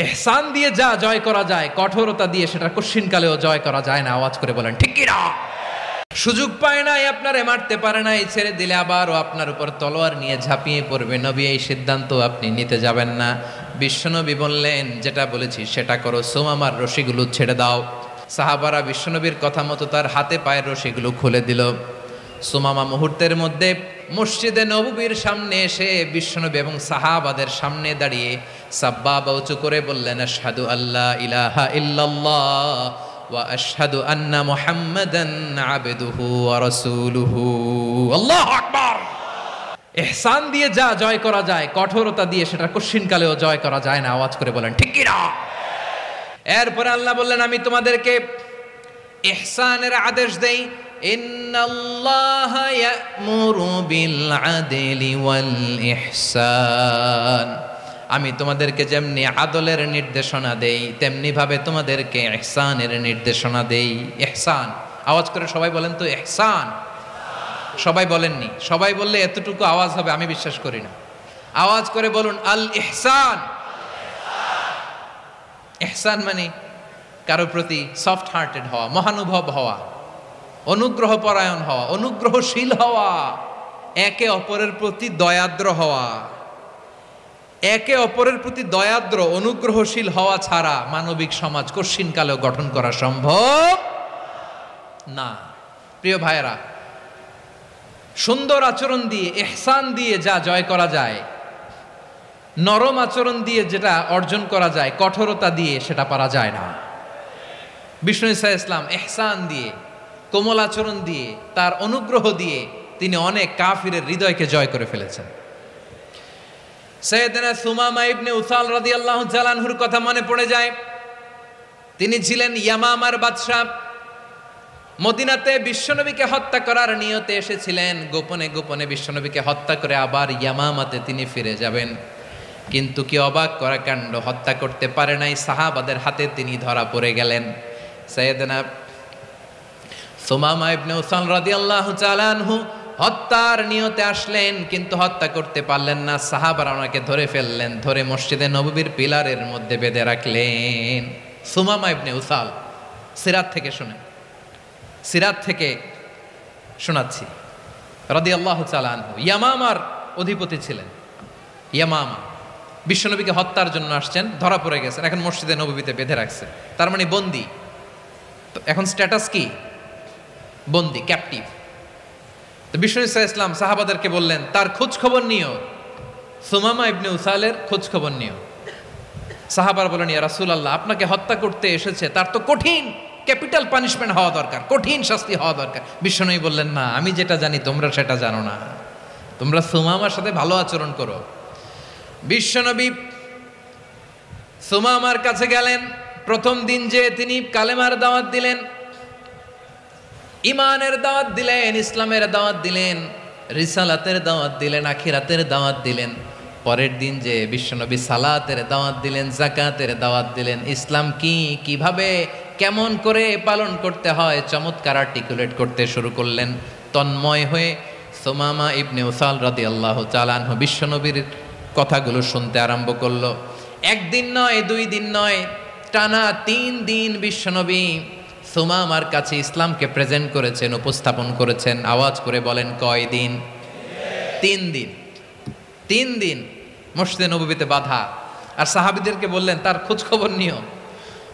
ইহসান দিয়ে যা জয় করা যায়, কঠোরতা দিয়ে সেটা কঠিনকালেও জয় করা যায় না। আওয়াজ করে বলেন ঠিক কি না? সুযোগ পায় নাই, আপনারে মারতে পারে নাই, ছেড়ে দিলে আবারও আপনার উপর তলোয়ার নিয়ে ঝাঁপিয়ে পড়বে। নবী এই সিদ্ধান্ত আপনি নিতে যাবেন না। বিশ্বনবী বললেন, যেটা বলেছি সেটা করো, সুমামার রশিগুলো ছেড়ে দাও। সাহাবারা বিশ্বনবীর কথা মতো তার হাতে পায়ের রশিগুলো খুলে দিল। সুমামা মুহূর্তের মধ্যে মসজিদে নববীর সামনে এসে বিশ্বনবী এবং সাহাবাদের সামনে দাঁড়িয়ে সাব্বাবা উঁচু করে বললেন, আশহাদু আল্লা ইলাহা ইল্লাল্লাহ ওয়া আশহাদু আন্না মুহাম্মাদান আবদুহু ওয়া রাসূলুহু। আল্লাহু আকবার। ইহসান দিয়ে যা জয় করা যায়, কঠোরতা দিয়ে সেটা কঠিনকালেও জয় করা যায় না। আওয়াজ করে বলেন ঠিক কি না? এরপরে আল্লাহ বললেন, আমি তোমাদেরকে ইহসানের আদেশ দেই। ইন্নাল্লাহা ইয়া'মুরু বিল আদলি ওয়াল ইহসান। আমি তোমাদেরকে যেমনি আদলের নির্দেশনা দেই, তেমনি ভাবে তোমাদেরকে ইহসানের নির্দেশনা দেই। ইহসান, আওয়াজ করে সবাই বলেন তো ইহসান। সবাই বলেননি, সবাই বললে এতটুকু আওয়াজ হবে আমি বিশ্বাস করি না। আওয়াজ করে বলুন আল ইহসান। ইহসান মানে কারো প্রতি সফট হার্টেড হওয়া, মহানুভব হওয়া, অনুগ্রহ পরায়ণ হওয়া, অনুগ্রহশীল হওয়া, একে অপরের প্রতি দয়াদ্র হওয়া। একে অপরের প্রতি দয়াদ্র অনুগ্রহশীল হওয়া ছাড়া মানবিক সমাজ কঠিনকালেও গঠন করা সম্ভব না। প্রিয় ভাইয়েরা, সুন্দর আচরণ দিয়ে, ইহসান দিয়ে যা জয় করা যায়, নরম আচরণ দিয়ে যেটা অর্জন করা যায়, কঠোরতা দিয়ে সেটা পারা যায় না। বিষ্ণু ঈসা ইসলাম ইহসান দিয়ে, কোমল আচরণ দিয়ে, তার অনুগ্রহ দিয়ে তিনি অনেক কাফিরের হৃদয়কে জয় করে ফেলেছেন। সাইয়েদনা সুমামা ইবনে উসাল রাদিয়াল্লাহু তাআলা আনহুর কথা মনে পড়ে যায়। তিনি ছিলেন ইয়ামামার বাদশা। মদিনাতে বিশ্বনবীকে হত্যা করার নিয়তে এসেছিলেন। গোপনে গোপনে বিশ্বনবীকে হত্যা করে আবার ইয়ামামাতে তিনি ফিরে যাবেন। কিন্তু কি অবাক করা কাণ্ড, হত্যা করতে পারে নাই, সাহাবাদের হাতে তিনি ধরা পড়ে গেলেন। সাইয়েদনা সুমামা ইবনে উসাল রাদিয়াল্লাহু তাআলা আনহু হত্যার নিয়তে আসলেন, কিন্তু হত্যা করতে পারলেন না। সাহাবারা ওনাকে ধরে ফেললেন, ধরে মসজিদে নববীর পিলারের মধ্যে বেঁধে রাখলেন। সুমামা ইবনে উসাল, সিরাত থেকে শুনেন, সিরাত থেকে শোনাচ্ছি। রাদিয়াল্লাহু তাআলা আনহু ইয়ামামার অধিপতি ছিলেন। ইয়ামামা বিশ্বনবীকে হত্যার জন্য আসছেন, ধরা পড়ে গেছেন, এখন মসজিদে নববীতে বেঁধে রাখছে, তার মানে বন্দী। তো এখন স্ট্যাটাস কি? বন্দী, ক্যাপটিভ। তো বিষ্ণু ঈসা ইসলাম সাহাবাদেরকে বললেন, তার খোঁজ খবর নিও, সুমামা ইবনে উসালের খোঁজ খবর নিও। সাহাবার বলেন, ইয়া রাসূলুল্লাহ, আপনাকে হত্যা করতে এসেছে, তার তো কঠিন ক্যাপিটাল পানিশমেন্ট হওয়া দরকার, কঠিন শাস্তি হওয়া দরকার। বিশ্বনবী বললেন, না, আমি যেটা জানি তোমরা সেটা জানো না, তোমরা সুমামার সাথে ভালো আচরণ করো। বিশ্বনবী সুমামার কাছে গেলেন। প্রথম দিন যে তিনি কালেমার দাওয়াত দিলেন, ইমানের দাওয়াত দিলেন, ইসলামের দাওয়াত দিলেন, রিসালাতের দাওয়াত দিলেন, আখিরাতের দাওয়াত দিলেন। পরের দিন যে বিশ্বনবী সালাতের দাওয়াত দিলেন, যাকাতের দাওয়াত দিলেন, ইসলাম কি, কিভাবে, কেমন করে পালন করতে হয় চমৎকার আর্টিকুলেট করতে শুরু করলেন। তন্ময় হয়ে সুমামা ইবনে উসাল রাদিয়াল্লাহু তাআলা আনহু বিশ্বনবীর কথাগুলো শুনতে আরম্ভ করলো। একদিন নয়, 2 দিন নয়, টানা 3 দিন বিশ্বনবী সুমামার কাছে ইসলামকে প্রেজেন্ট করেছেন, উপস্থাপন করেছেন। আওয়াজ করে বলেন কয় দিন? 3 দিন। 3 দিন মসজিদে নববীতে বাঁধা। আর সাহাবীদেরকে বললেন, তার খোঁজ খবর নিও,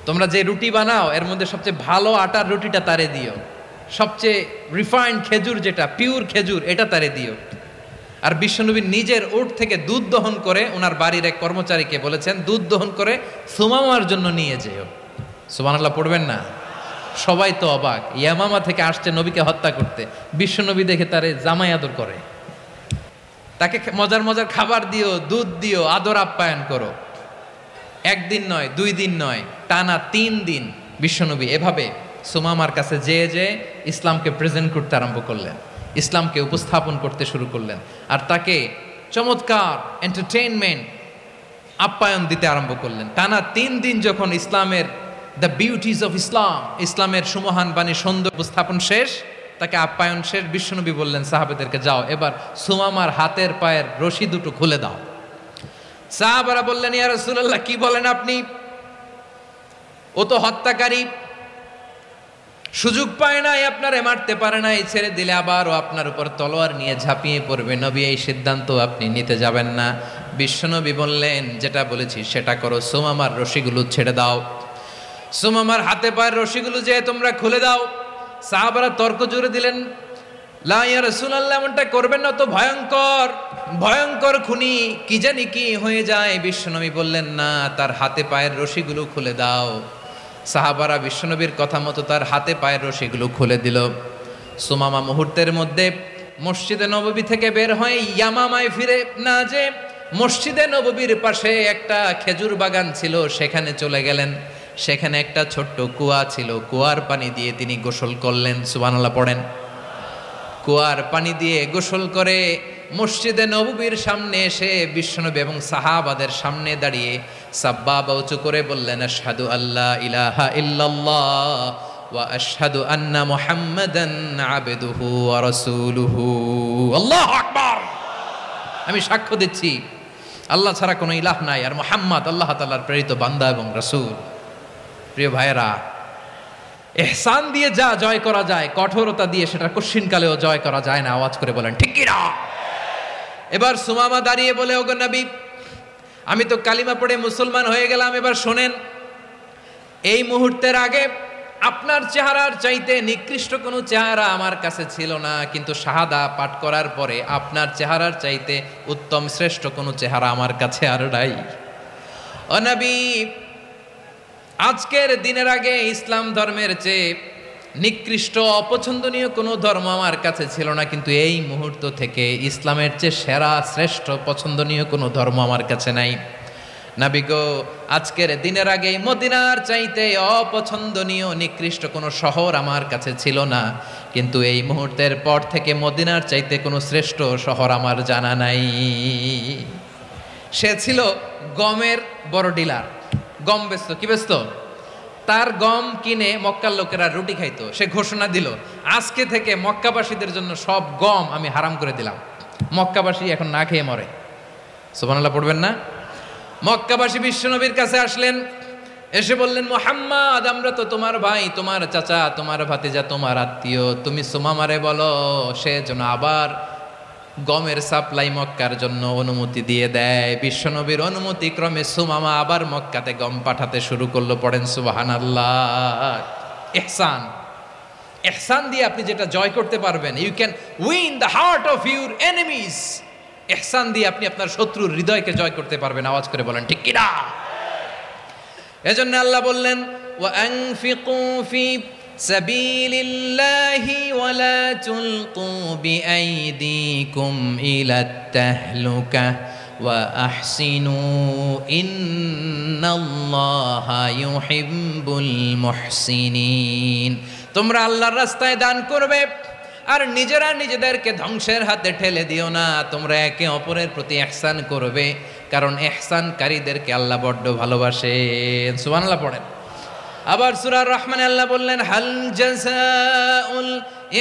তোমরা যে রুটি বানাও এর মধ্যে সবচেয়ে ভালো আটার রুটিটা তারে দিও, সবচেয়ে রিফাইন্ড খেজুর, যেটা পিওর খেজুর, এটা তারে দিও। আর বিশ্বনবী নিজের উট থেকে দুধ দহন করে ওনার বাড়ির এক কর্মচারীকে বলেছেন, দুধ দহন করে সুমামার জন্য নিয়ে যেও। সুবহানাল্লাহ পড়বেন না? সবাই তো অবাক, ইয়ামামা থেকে আসছে নবীকে হত্যা করতে, বিশ্বনবী দেখে তারে জামাই আদর করে, তাকে মজার মজার খাবার দিও, দুধ দিও, আদর আপ্যায়ন করো। 1 দিন নয়, 2 দিন নয়, টানা 3 দিন বিশ্বনবী এভাবে সুমামার কাছে যেয়ে ইসলামকে প্রেজেন্ট করতে আরম্ভ করলেন, ইসলামকে উপস্থাপন করতে শুরু করলেন। আর তাকে চমৎকার এন্টারটেইনমেন্ট, আপ্যায়ন দিতে আরম্ভ করলেন। টানা 3 দিন যখন ইসলামের দ্য বিউটিজ অফ ইসলাম, ইসলামের সুমহান বাণী সুন্দর উপস্থাপন শেষ, তাকে আপ্যায়ন শেষ, বিশ্বনবী বললেন সাহাবেদেরকে, যাও এবার সুমামার হাতের পায়ের রশি দুটো খুলে দাও। সাহাবারা বললেন, ইয়া রাসূলুল্লাহ, কি বলেন আপনি? ও তো হত্যাকারী, সুযোগ পায় নাই, আপনারে মারতে পারে নাই, ছেড়ে দিলে আবার ও আপনার উপর তলোয়ার নিয়ে ঝাঁপিয়ে পড়বে। নবী, এই সিদ্ধান্ত আপনি নিতে যাবেন না। বিশ্বনবী বললেন, যেটা বলেছি সেটা করো, সুমামার রশিগুলো ছেড়ে দাও, সুমামার হাতে পায়ের রশিগুলো যে তোমরা খুলে দাও। সাহাবারা তর্ক জুড়ে দিলেন, লা ইয়া রাসূলুল্লাহ, এমনটা করবেন না, তো ভয়ঙ্কর ভয়ঙ্কর খুনি, কি জানি কি হয়ে যায়। বিশ্বনবী বললেন, না, তার হাতে পায়ের রশিগুলো খুলে দাও। সাহাবারা বিশ্বনবীর কথা মতো তার হাতে পায়ের রশিগুলো খুলে দিল। সুমামা মুহূর্তের মধ্যে মসজিদে নববী থেকে বের হয়ে ইয়ামামায় ফিরে না যে মসজিদে নববীর পাশে একটা খেজুর বাগান ছিল, সেখানে চলে গেলেন। সেখানে একটা ছোট্ট কুয়া ছিল, কুয়ার পানি দিয়ে তিনি গোসল করলেন। সুবহানাল্লাহ পড়েন। কুয়ার পানি দিয়ে গোসল করে মসজিদে নববীর সামনে এসে বিশ্বনবী এবং সাহাবাদের সামনে দাঁড়িয়ে সাব্বাবা উঁচু করে বললেন, আশহাদু আল্লা ইলাহা ইল্লাল্লাহ ওয়া আশহাদু আন্না মুহাম্মাদান আবদুহু ওয়া রাসূলুহু। আল্লাহু আকবার। আমি সাক্ষ্য দিচ্ছি আল্লাহ ছাড়া কোনো ইলাহ নাই, আর মুহাম্মদ আল্লাহ তাআলার প্রেরিত বান্দা এবং রাসূল। প্রিয় ভাইয়েরা, ইহসান দিয়ে যা জয় করা যায়, কঠোরতা দিয়ে সেটা কঠিনকালেও জয় করা যায় না। আওয়াজ করে বলেন ঠিক কি না? এবার সুমামা দাঁড়িয়ে বলে, ওগো নবী, আমি তো কালিমা পড়ে মুসলমান হয়ে গেলাম, এবার শোনেন, এই মুহূর্তের আগে আপনার চেহারার চাইতে নিকৃষ্ট কোনো চেহারা আমার কাছে ছিল না, কিন্তু শাহাদা পাঠ করার পরে আপনার চেহারার চাইতে উত্তম শ্রেষ্ঠ কোনো চেহারা আমার কাছে আর নাই। ও নবী, আজকের দিনের আগে ইসলাম ধর্মের চেয়ে নিকৃষ্ট অপছন্দনীয় কোনো ধর্ম আমার কাছে ছিল না, কিন্তু এই মুহূর্ত থেকে ইসলামের চেয়ে সেরা শ্রেষ্ঠ পছন্দনীয় কোনো ধর্ম আমার কাছে নাই। নবী গো, আজকের দিনের আগে মদিনার চাইতে অপছন্দনীয় নিকৃষ্ট কোনো শহর আমার কাছে ছিল না, কিন্তু এই মুহূর্তের পর থেকে মদিনার চাইতে কোনো শ্রেষ্ঠ শহর আমার জানা নাই। সে ছিল গমের বড় ডিলার, গম বেচতো। কি বেচতো? তার গম কিনে মক্কার লোকেরা রুটি খাইতো। সে ঘোষণা দিল, আজকে থেকে মক্কাবাসীদের জন্য সব গম আমি হারাম করে দিলাম, মক্কাবাসী এখন না খেয়ে মরে। সুবহানাল্লাহ পড়বেন না? মক্কাবাসী বিশ্বনবীর কাছে আসলেন, এসে বললেন, মুহাম্মদ, আমরা তো তোমার ভাই, তোমার চাচা, তোমার ভাতিজা, তোমার আত্মীয়, তুমি সুমামারে বলো সে যেন আবার গমের সাপ্লাই মক্কার জন্য অনুমতি দিয়ে দেয়। বিশ্বনবীর অনুমতি ক্রমে সুমামা আবার মক্কাতে গম পাঠাতে শুরু করলো। পড়েন সুবহানাল্লাহ। ইহসান, ইহসান দিয়ে আপনি যেটা জয় করতে পারবেন, you can win the heart of your enemies. ইহসান দিয়ে আপনি আপনার শত্রুর হৃদয়কে জয় করতে পারবেন। আওয়াজ করে বলেন ঠিক কি না? এজন্য আল্লাহ বললেন, ওয়া আনফিকু ফি সাবিলিল্লাহি ওয়া লা তুলকু বিআইদিকুম ইলাত তাহলুকা ওয়া আহসিনু ইন্নাল্লাহা ইউহিব্বুল মুহসিনিন। তোমরা আল্লাহর রাস্তায় দান করবে আর নিজেরা নিজেদেরকে ধ্বংসের হাতে ঠেলে দিও না। তোমরা একে অপরের প্রতি ইহসান করবে, কারণ ইহসানকারীদেরকে আল্লাহ বড্ড ভালোবাসেন। সুবহানাল্লাহ পড়েন। আবার সূরা রহমানে আল্লাহ বললেন, হাল জাযাউল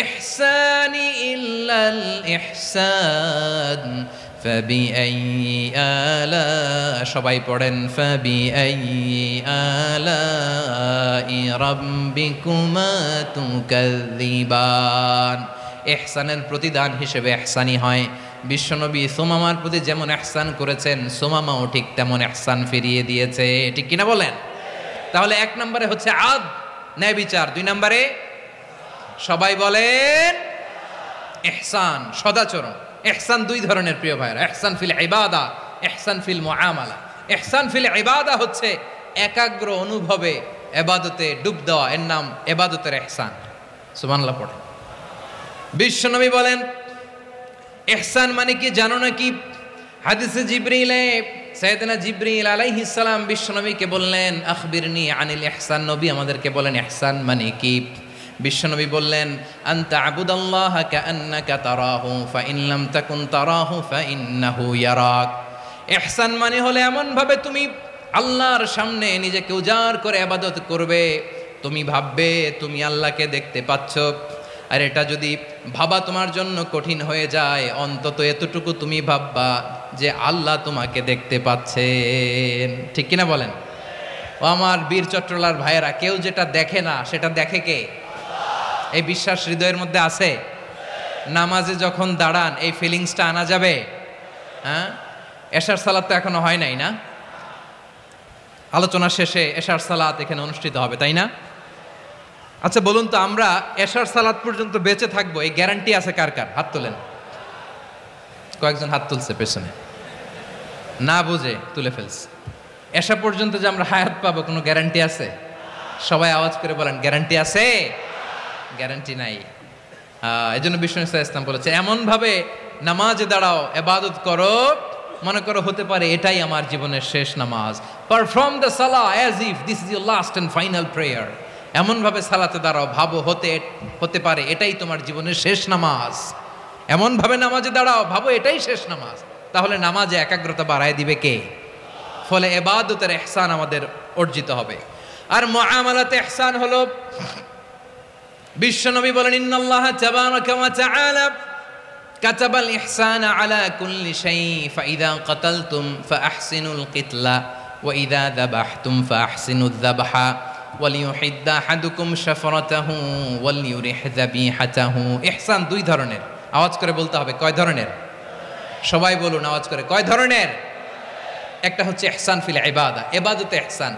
ইহসানি ইল্লাল ইহসান ফাবিআইয়ি আলা, সবাই পড়েন, ফাবিআইয়ি আলাই রাব্বিকুমা তুকাযযিবান। ইহসানের প্রতিদান হিসেবে ইহসানি হয়। বিশ্বনবী সুমামার প্রতি যেমন ইহসান করেছেন, সুমামাও ঠিক তেমন ইহসান ফিরিয়ে দিয়েছে। ঠিক কিনা বলেন? তাহলে এক নম্বরে হচ্ছে আদ, ন্যায় বিচার। দুই নম্বরে সবাই বলেন ইহসান, সদাচরণ। ইহসান দুই ধরনের প্রিয় ভাইরা, ইহসান ফিল ইবাদা, ইহসান ফিল মুআমালা। ইহসান ফিল ইবাদা হচ্ছে একাগ্র অনুভবে ইবাদতে ডুব দেওয়া, এর নাম ইবাদতের ইহসান। সুবহানাল্লাহ পড়ে। বিশ্বনবী বলেন ইহসান মানে কি জানো নাকি? হাদিসে জিবরিলে সাইয়েদনা জিবরিল আলাইহিস সালাম বিশ্বনবীকে বললেন, আখবিরনি আনিল ইহসান। নবী আমাদেরকে বলেন ইহসান মানে কি? বিশ্বনবী বললেন, আনতা আবুদাল্লাহা কাআন্নাকা তারাহু ফাইন লাম তাকুন তারাহু ফাইন্নাহু ইয়ারাক। ইহসান মানে হলো এমন ভাবে তুমি আল্লাহর সামনে নিজেকে উজাড় করে ইবাদত করবে, তুমি ভাববে তুমি আল্লাহকে দেখতে পাচ্ছ, আর এটা যদি ভাবা তোমার জন্য কঠিন হয়ে যায়, অন্তত এতটুকু তুমি ভাববা যে আল্লাহ তোমাকে দেখতে পাচ্ছেন। ঠিক কিনা বলেন? ও আমার বীর চট্টলার ভাইয়েরা, কেউ যেটা দেখে না সেটা দেখে কে? এই বিশ্বাস হৃদয়ের মধ্যে আছে? নামাজে যখন দাঁড়ান এই ফিলিংসটা আনা যাবে? হ্যাঁ, এশার সালাত তো এখনো হয় নাই না? আলোচনা শেষে এশার সালাত এখানে অনুষ্ঠিত হবে, তাই না? আচ্ছা বলুন তো, আমরা এশার সালাত পর্যন্ত বেঁচে থাকবো এই গ্যারান্টি আছে কার কার? হাত তোলেন। কয়েকজন হাত তুলছে পেছনে, না বুঝে তুলে ফেলছে। এশা পর্যন্ত যে আমরা হায়াত পাবো কোনো গ্যারান্টি আছে? সবাই আওয়াজ করে বলেন, গ্যারান্টি আছে? গ্যারান্টি নাই। এই জন্য বিষ্ণু ইসলাম বলেছে, এমন ভাবে নামাজে দাঁড়াও, ইবাদত করো, মনে করো হতে পারে এটাই আমার জীবনের শেষ নামাজ। পারফর্ম দ্য সালাহ as if this is your last and final prayer. এমন ভাবে সালাতে দাঁড়াও, ভাবো হতে পারে এটাই তোমার জীবনের শেষ নামাজ। এমন ভাবে নামাজে দাঁড়াও, ভাবো এটাই শেষ নামাজ। তাহলে নামাজে একাগ্রতা বাড়ায় দিবে কে? ফলে ইবাদতের ইহসান আমাদের অর্জিত হবে। আর মুআমালাতে ইহসান হলো, বিশ্বনবী বলেন, ইন্নাল্লাহা তাবারাকা ওয়া তাআলা কাতাবাল ইহসানা আলা কুল্লি শাই, ফাইযা কাতালতুম ফাআহসিনুল কিতলা ওয়া ইযা যাবাহতুম ফাআহসিনুয যাবহা ওয়ালিয়ুহিদ্দা আহাদুকুম শাফরাতাহু ওয়ালিয়ুরিহ যাবিহাতাহু। ইহসান দুই ধরনের, আওয়াজ করে বলতে হবে। কয় ধরনের? সবাই বলুন আওয়াজ করে, কয় ধরনের? একটা হচ্ছে ইহসান ফিল ইবাদা, ইবাদতে ইহসান।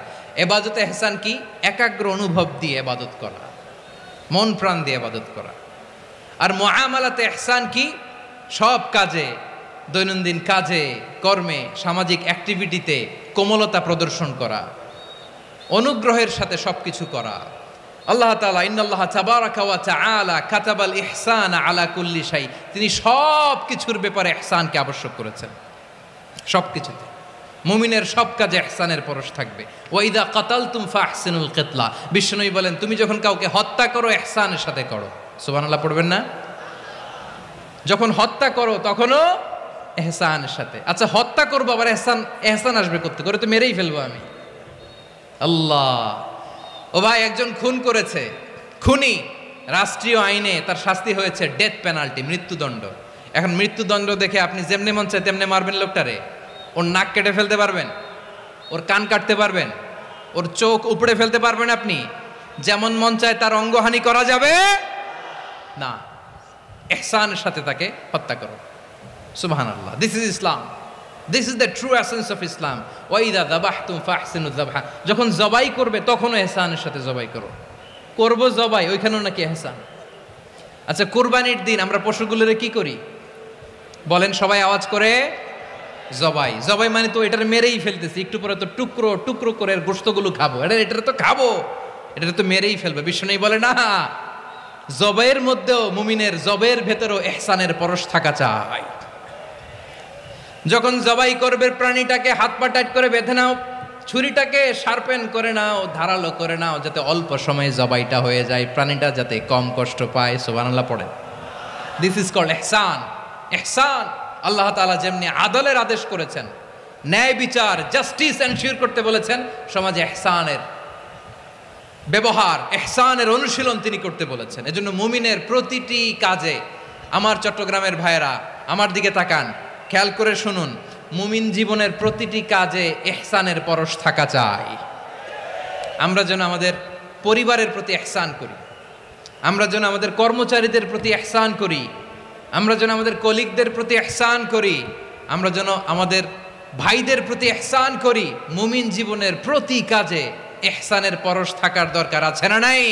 ইবাদতে ইহসান কি? একাগ্র অনুভব দিয়ে ইবাদত করা, মন প্রাণ দিয়ে ইবাদত করা। আর মুআমালাতে ইহসান কি? সব কাজে, দৈনন্দিন কাজে, কর্মে, সামাজিক অ্যাক্টিভিটিতে কোমলতা প্রদর্শন করা, অনুগ্রহের সাথে সবকিছু করা। আল্লাহ তাআলা ইন্নাল্লাহা তাবারাকা ওয়া তাআলা কাতাবাল ইহসানা আলা কুল্লি শাই, তিনি সব কিছুর ব্যাপারে ইহসানকে আবশ্যক করেছেন। সব কিছুতে মুমিনের সব কাজে ইহসানের পরশ থাকবে। ওয়া ইযা কাতালতুম ফাহসিনুল কিতলা, বিশ্বনবী বলেন, তুমি যখন কাউকে হত্যা করো ইহসানের সাথে করো। সুবহানাল্লাহ পড়বেন না? যখন হত্যা করো তখনও ইহসানের সাথে। আচ্ছা হত্যা করবো আবার ইহসান আসবে করতে করে, তো মেরেই ফেলবো আমি। আল্লাহ, ও ভাই একজন খুন করেছে, খুনি, রাষ্ট্রীয় আইনে তার শাস্তি হয়েছে ডেথ পেনাল্টি, মৃত্যুদণ্ড। এখন মৃত্যুদণ্ড দেখে আপনি যেমনি মন চায় তেমনি মারবেন লোকটারে? ওর নাক কেটে ফেলতে পারবেন? ওর কান কাটতে পারবেন? ওর চোখ উপড়ে ফেলতে পারবেন আপনি? যেমন মন চায় তার অঙ্গহানি করা যাবে না। ইহসানের সাথে তাকে হত্যা করো। সুবহানাল্লাহ, this is Islam, this is the true essence of Islam. ওয়া ইযা যাবাহতুম ফাহসিনুয যাবহা, যখন জবাই করবে তখনও ইহসানের সাথে জবাই করো। করব জবাই, ওইখানেও নাকি ইহসান। আচ্ছা কুরবানির দিন আমরা পশুগুলোরে কি করি বলেন সবাই আওয়াজ করে? জবাই। জবাই মানে তো এটার মেরেই ফেলতেছি, একটু পরে তো টুকরো টুকরো করে গোশতগুলো খাবো, এটা তো খাবো, এটা তো মেরেই ফেলবে। বিষ্ণু বলে না, জবাইয়ের মধ্যেও মুমিনের জবের ভেতরেও ইহসানের পরশ থাকা চাই। যখন জবাই করবে প্রাণীটাকে হাত পা টাইট করে বেঁধে নাও, ছুরিটাকে শার্পেন করে নাও, ধারালো করে নাও, যাতে অল্প সময়ে জবাইটা হয়ে যায়, প্রাণীটা যাতে কম কষ্ট পায়। সুবহানাল্লাহ পড়ে। দিস ইজ কল্ড ইহসান। ইহসান আল্লাহ তাআলা যেমনি আদলের আদেশ করেছেন, ন্যায় বিচার, জাস্টিস এনশিওর করতে বলেছেন, সমাজে ইহসানের ব্যবহার, ইহসানের অনুশীলন তিনি করতে বলেছেন। এজন্য মুমিনের প্রতিটি কাজে, আমার চট্টগ্রামের ভাইয়েরা আমার দিকে তাকান, খেয়াল করে শুনুন, মুমিন জীবনের প্রতিটি কাজে ইহসানের পরশ থাকা চাই। আমরা যেন আমাদের পরিবারের প্রতি ইহসান করি, আমরা যেন আমাদের কর্মচারীদের প্রতি ইহসান করি, আমরা যেন আমাদের কলিগদের প্রতি ইহসান করি, আমরা যেন আমাদের ভাইদের প্রতি ইহসান করি। মুমিন জীবনের প্রতি কাজে ইহসানের পরশ থাকার দরকার আছে না নাই?